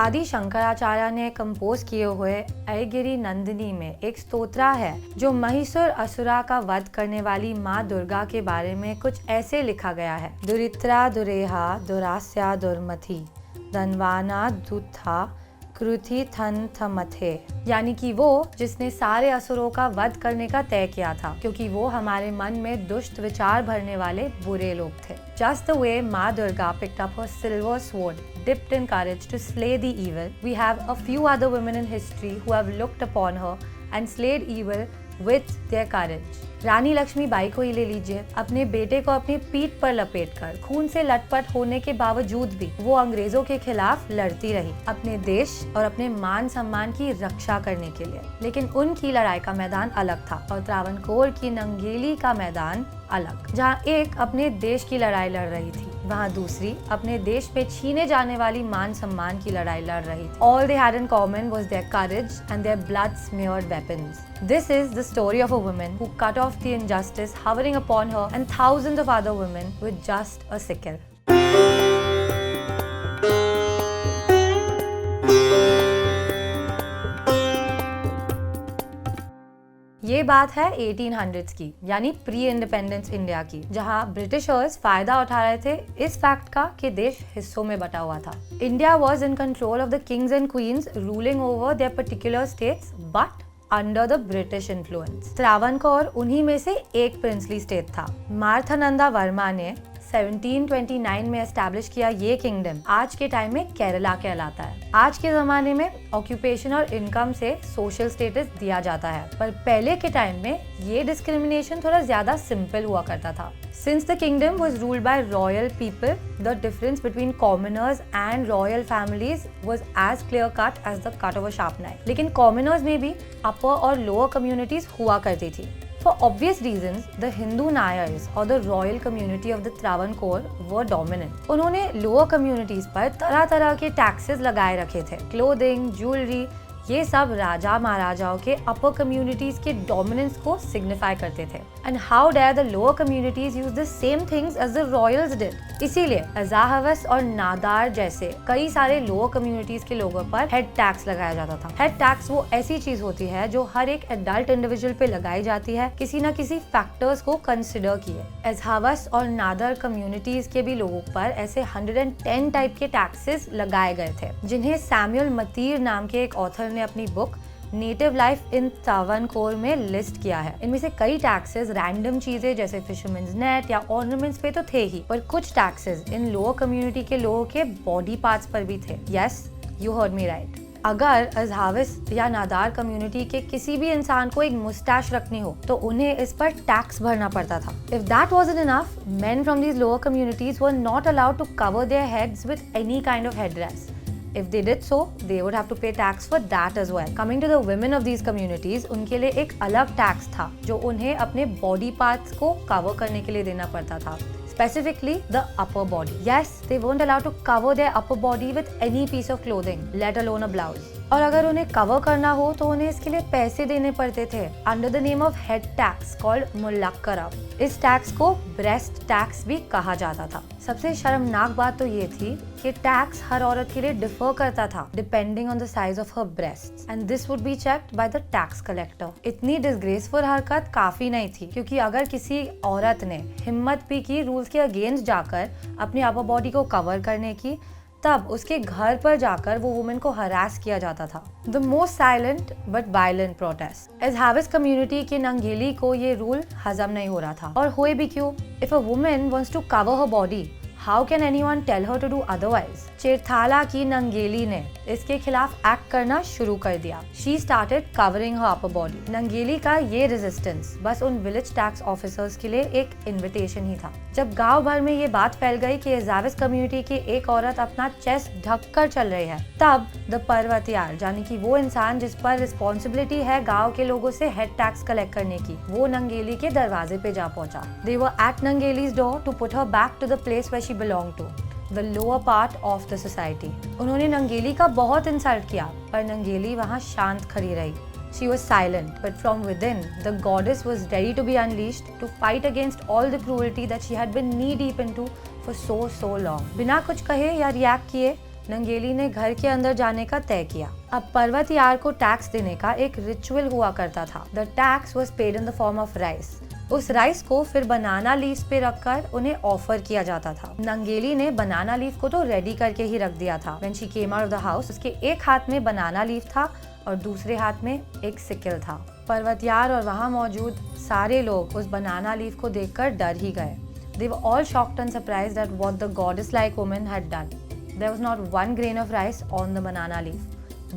आदि शंकराचार्य ने कंपोज किए हुए ऐगिरी नंदिनी में एक स्तोत्र है जो महिषासुर असुरा का वध करने वाली माँ दुर्गा के बारे में कुछ ऐसे लिखा गया है। दुरित्रा दुरेहा दुरास्या दुर्मथि धनवाना दुथा क्रुथि थन थमथे, यानी कि वो जिसने सारे असुरों का वध करने का तय किया था, क्योंकि वो हमारे मन में दुष्ट विचार भरने वाले बुरे लोग थे। Just the way Ma Durga picked up her silver sword, dipped in courage to slay the evil, we have a few other women in history who have looked upon her and slayed evil with their courage. रानी लक्ष्मीबाई को ही ले लीजिए। अपने बेटे को अपनी पीठ पर लपेटकर खून से लटपट होने के बावजूद भी वो अंग्रेजों के खिलाफ लड़ती रही, अपने देश और अपने मान सम्मान की रक्षा करने के लिए। लेकिन उनकी लड़ाई का मैदान अलग था और त्रावणकोर की नंगेली का मैदान अलग। जहाँ एक अपने देश की लड़ाई लड़ रही थी, वहाँ दूसरी अपने देश में छीने जाने वाली मान सम्मान की लड़ाई लड़ रही थी। All they had in common was their courage and their blood-smeared weapons. This is the story of a woman who cut off the injustice hovering upon her and thousands of other women with just a sickle. ये बात है 1800s की, यानी pre independence India की, जहां Britishers फायदा उठा रहे थे इस फैक्ट का कि देश हिस्सों में बटा हुआ था। India was in control of the Kings and queen's ruling over there particular states but under the British influence. Travancore उन्हीं में से एक प्रिंसली स्टेट था। मार्थानंदा वर्मा ने 1729 में एस्टैब्लिश किया ये किंगडम आज के टाइम में केरला कहलाता है। आज के जमाने में ऑक्यूपेशन और इनकम से सोशल स्टेटस दिया जाता है, पर पहले के टाइम में ये डिस्क्रिमिनेशन थोड़ा ज्यादा सिंपल हुआ करता था। Since the kingdom was ruled by royal people, the difference between commoners and royal families was as clear cut as the cut of a sharp knife. लेकिन commoners में भी upper और lower communities हुआ करती थी। For obvious reasons, the Hindu Nayars or the royal community of the Travancore were dominant. उन्होंने lower communities पर तरह तरह के taxes लगाए रखे थे। Clothing, jewelry, ये सब राजा महाराजाओं के अपर कम्युनिटीज के डोमिनेंस को सिग्निफाई करते थे। And how dare the lower communities use the same things as the royals did. इसीलिए अज़ाहवस और नादार जैसे कई सारे लोअर कम्युनिटीज के लोगों पर हेड टैक्स लगाया जाता था। हेड टैक्स वो ऐसी चीज होती है जो हर एक एडल्ट इंडिविजुअल पे लगाई जाती है किसी न किसी फैक्टर्स को कंसिडर किए। अज़ाहवस और नादर कम्युनिटीज के भी लोगों पर ऐसे 110 टाइप के टैक्सेस लगाए गए थे, जिन्हें सैमुअल मतीर नाम के एक ऑथर ने अपनी book native life in Travancore में लिस्ट किया है। इनमें से कई टैक्सेस रैंडम चीजें जैसे फिशरमैन्स नेट या ऑर्नामेंट्स पे तो थे ही, पर कुछ टैक्सेस इन लोअर कम्युनिटी के लोगों के बॉडी पार्ट्स पर भी थे। Yes, you heard me right. अगर अज़ाहवस या नादार कम्युनिटी के किसी भी इंसान को एक मुस्टैच रखनी हो तो उन्हें इस पर टैक्स भरना पड़ता था। If that wasn't enough, men from these lower communities were not allowed to cover their heads with any kind of headdress. If they did so, they would have to pay tax for that as well. Coming to the women of these communities, उनके लिए एक अलग tax था जो उन्हें अपने body parts को cover करने के लिए देना पड़ता था। Specifically, the upper body. Yes, they weren't allowed to cover their upper body with any piece of clothing, let alone a blouse. और अगर उन्हें कवर करना हो तो उन्हें इसके लिए पैसे देने पड़ते थे under the name of head tax called Mulakkaram. इस टैक्स को ब्रेस्ट टैक्स भी कहा जाता था। सबसे शर्मनाक बात तो ये थी कि टैक्स हर औरत के लिए डिफर करता था depending on the size of her breasts and this would be checked by the tax collector. इतनी डिसग्रेसफुल हरकत काफी नहीं थी, क्योंकि अगर किसी औरत ने हिम्मत भी की रूल्स के अगेंस्ट जाकर अपनी अपर बॉडी को कवर करने की, तब उसके घर पर जाकर वो वुमेन को हरास किया जाता था। The most silent but violent protest. Ezhavas community के नंगेली को ये रूल हजम नहीं हो रहा था, और हुए भी क्यों? If a women wants to cover her body, how can anyone tell her to do otherwise? Cherthala की नंगेली ने इसके खिलाफ एक्ट करना शुरू कर दिया। She started covering her upper body. Nangeli का ये रेजिस्टेंस बस उन विलेज टैक्स ऑफिसर्स के लिए एक इन्विटेशन ही था। जब गांव भर में ये बात फैल गई कि अज़ाहवस कम्युनिटी की एक औरत अपना चेस्ट ढककर चल रही है, तब द पर्वतियार, यानी कि वो इंसान जिस पर रिस्पॉन्सिबिलिटी है गांव के लोगों से हेड टैक्स कलेक्ट करने की, वो नंगेली के दरवाजे पे जा पहुंचा। They were at Nangeli's door to put her back to the place where she belong to, the lower part of the society. उन्होंने नंगेली का बहुत इंसल्ट किया, पर नंगेली वहाँ शांत खड़ी रही। She was silent, but from within, the goddess was ready to be unleashed to fight against all the cruelty that she had been knee deep into for so long. बिना कुछ कहे या रिएक्ट किए नंगेली ने घर के अंदर जाने का तय किया। अब पर्वतयार को टैक्स देने का एक रिचुअल हुआ करता था। The tax was paid in the form of rice. उस राइस को फिर बनाना लीव्स पे रखकर उन्हें ऑफर किया जाता था। नंगेली ने बनाना लीफ को तो रेडी करके ही रख दिया था। When she came out of the house, उसके एक हाथ में बनाना लीफ था और दूसरे हाथ में एक सिकल था। पर्वतयार और वहाँ मौजूद सारे लोग उस बनाना लीफ को देखकर डर ही गए। They were all shocked and surprised at what the goddess-like woman had done. There was not one grain of rice on the banana leaf,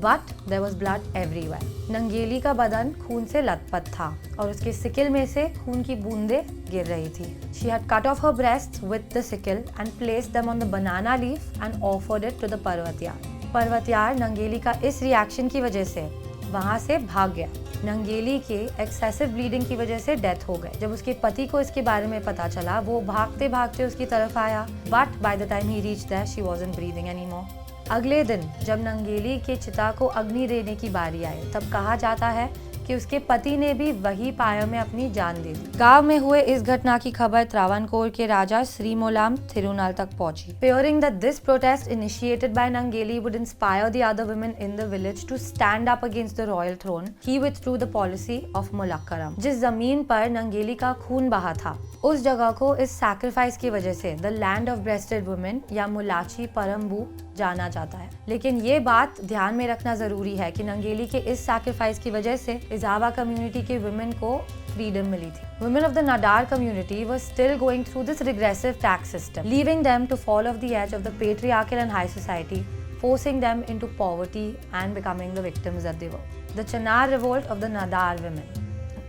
but there was blood everywhere. Nangeli का बदन खून से लथपथ था और उसके सिकल में से खून की बूंदें गिर रही थी। She had cut off her breasts with the sickle and placed them on the banana leaf and offered it to the पर्वतयार। पर्वतयार Nangeli का इस रिएक्शन की वजह से वहाँ से भाग गया। नंगेली के एक्सेसिव ब्लीडिंग की वजह से डेथ हो गई। जब उसके पति को इसके बारे में पता चला, वो भागते भागते उसकी तरफ आया, but by the time he reached there she wasn't breathing anymore. अगले दिन जब नंगेली के चिता को अग्नि देने की बारी आई, तब कहा जाता है कि उसके पति ने भी वही पायो में अपनी जान दे दी। गांव में हुए इस घटना की खबर त्रावणकोर के राजा श्रीमोलाम थिरुनाल तक पहुंची। Fearing that this protest initiated by Nangeli would inspire the other women in the village to stand up against the royal throne, he withdrew the policy of Mulakkaram। जिस जमीन पर नंगेली का खून बहा था, उस जगह को इस सैक्रिफाइस की वजह से the land of rested women या मुलाची परम्बू जाना जाता है। लेकिन ये बात ध्यान में रखना जरूरी है कि नंगेली के इस सैक्रिफाइस की वजह से इजावा कम्युनिटी के वुमेन को फ्रीडम मिली थी। Women of the Nadar community were still going through this regressive tax system, leaving them to fall off the edge of the patriarchal and high society, forcing them into poverty and becoming the victims that they were. The Chanar revolt of the Nadar women।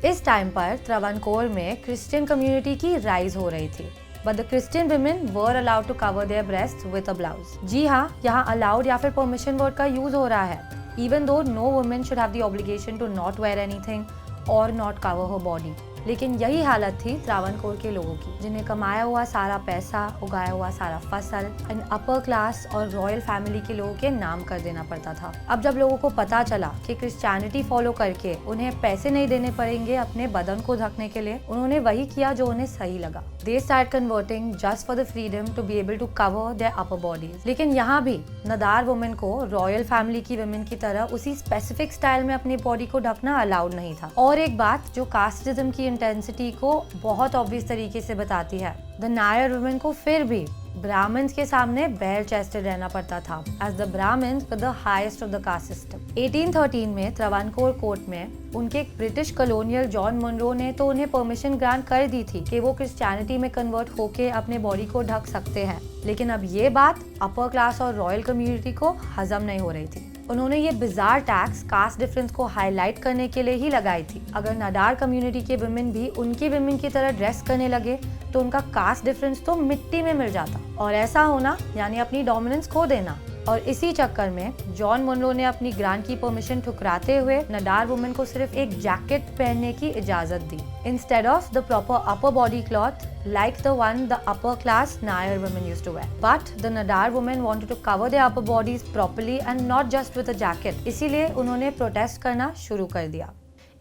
इस time पर त्रावणकोर में Christian community की rise हो रही थी, but the Christian women were allowed to cover their breasts with a blouse। जी हाँ, यहाँ allowed या फिर permission वर्ड का यूज हो रहा है, even though no woman should have the obligation to not wear anything or not cover her body। लेकिन यही हालत थी त्रावणकोर के लोगों की, जिन्हें कमाया हुआ सारा पैसा, उगाया हुआ सारा फसल एंड अपर क्लास और रॉयल फैमिली के लोगों के नाम कर देना पड़ता था। अब जब लोगों को पता चला कि क्रिश्चियनिटी फॉलो करके उन्हें पैसे नहीं देने पड़ेंगे अपने बदन को ढकने के लिए, उन्होंने वही किया जो उन्हें सही लगा। They started converting just for the freedom to be able to cover their upper bodies। लेकिन यहाँ भी नदार वुमेन को रॉयल फैमिली की वुमेन की तरह उसी स्पेसिफिक स्टाइल में अपनी बॉडी को ढकना अलाउड नहीं था। और एक बात जो कास्टिज्म की इंटेंसिटी को बहुत ऑब्वियस तरीके से बताती है, द नायर वुमेन को फिर भी ब्राह्मण्स के सामने बेयर चेस्टेड रहना पड़ता था, as the Brahmins were the highest of the caste system. 1813 में त्रावणकोर कोर्ट में उनके ब्रिटिश कॉलोनियल जॉन मुनरो ने तो उन्हें परमिशन ग्रांट कर दी थी कि वो क्रिश्चियनिटी में कन्वर्ट होके अपने बॉडी को ढक सकते हैं। लेकिन अब ये बात अपर क्लास और रॉयल कम्युनिटी को हजम नहीं हो रही थी। उन्होंने ये बिजार टैक्स कास्ट डिफरेंस को हाईलाइट करने के लिए ही लगाई थी। अगर नाडार कम्युनिटी के वुमेन भी उनकी वुमेन की तरह ड्रेस करने लगे तो उनका कास्ट डिफरेंस तो मिट्टी में मिल जाता, और ऐसा होना यानी अपनी डोमिनेंस खो देना। और इसी चक्कर में जॉन मुनरो ने अपनी ग्रांट की परमिशन ठुकराते हुए नडार वुमेन को सिर्फ एक जैकेट पहनने की इजाजत दी, instead of the proper upper body cloth like the one the upper class Nair women used to wear. But the Nadar women wanted to cover their upper bodies properly and not just with a jacket. इसीलिए उन्होंने protest करना शुरू कर दिया।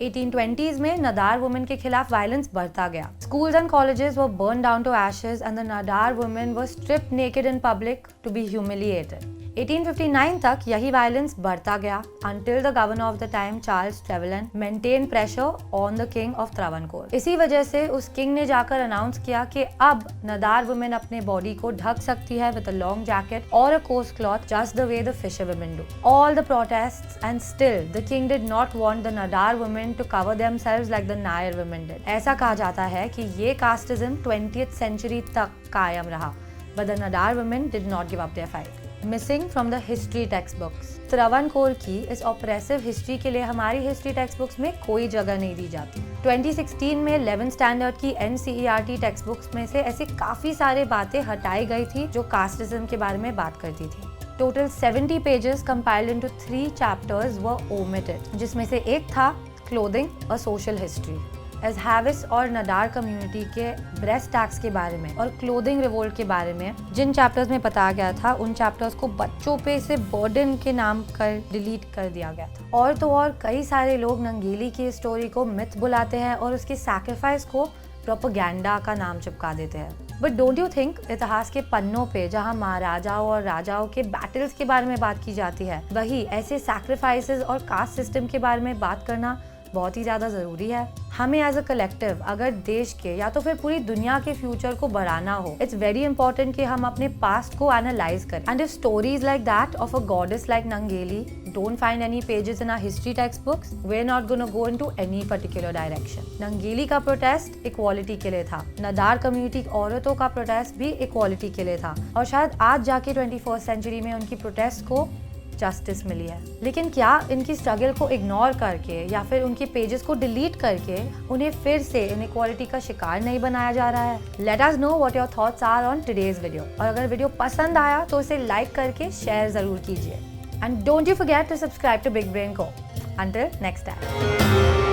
1820s में नदार women के खिलाफ violence बढ़ता गया। Schools and colleges were burned down to ashes and the Nadar women were stripped naked in public to be humiliated। 1859 तक यही वायलेंस बढ़ता गया until the governor of the time Charles Trevelyan maintained pressure on the king of Travancore। इसी वजह से उस king ने जाकर अनाउंस किया कि अब नदार वुमेन अपने बॉडी को ढक सकती है with a long jacket or a coarse cloth just the way the fisher women do। All the protests and still the king did not want the Nadar women to cover themselves like the Nair women did। ऐसा कहा जाता है कि ये casteism 20th century तक कायम रहा, but the Nadar women did not give up their fight। Missing from the history text books. Travancore की इस ऑपरेसिव हिस्ट्री के लिए हमारी हिस्ट्री टेक्स्ट बुक्स में कोई जगह नहीं दी जाती। 2016 में 11th स्टैंडर्ड की NCERT टेक्स्ट बुक्स में से ऐसी काफी सारी बातें हटाई गई थी जो कास्टिज्म के बारे में बात करती थी। Total 70 pages compiled into 3 chapters were omitted, जिसमें से एक था clothing a social history. Ezhavas और नडार कम्युनिटी के ब्रेस्ट टैक्स के बारे में और क्लोथिंग रिवोल्ट के बारे में जिन चैप्टर्स में बताया गया था, उन चैप्टर्स को बच्चों पे से बर्डन के नाम कर डिलीट कर दिया गया था। और तो और कई सारे लोग नंगेली की स्टोरी को मिथ बुलाते हैं और उसके सैक्रिफाइस को प्रोपेगेंडा का नाम चिपका देते हैं। बट डोंट यू थिंक इतिहास के पन्नों पे जहाँ महाराजाओं और राजाओं के बैटल्स के बारे में बात की जाती है, वही ऐसे सैक्रिफाइसेस और कास्ट सिस्टम के बारे में बात करना बहुत ही ज्यादा जरूरी है। हमें एज अ कलेक्टिव अगर देश के या तो फिर पूरी दुनिया के फ्यूचर को बढ़ाना हो, इट्स वेरी इंपॉर्टेंट कि हम अपने पास्ट को एनालाइज करें। And if stories like that of a goddess like Nangeli don't find any pages in our history textbooks, we're not going to go into any particular direction. Nangeli का protest equality के लिए था, नदार community औरतों का protest भी equality के लिए था, और शायद आज जाके 21st सेंचुरी में उनकी प्रोटेस्ट को जस्टिस मिली है। लेकिन क्या इनकी स्ट्रगल को इग्नोर करके या फिर उनके पेजेस को डिलीट करके उन्हें फिर से इनइक्वालिटी का शिकार नहीं बनाया जा रहा है? Let us know what your thoughts are on today's video, और अगर वीडियो पसंद आया तो इसे लाइक करके शेयर जरूर कीजिए। And don't you forget to subscribe to Big Brain Co. Until next time.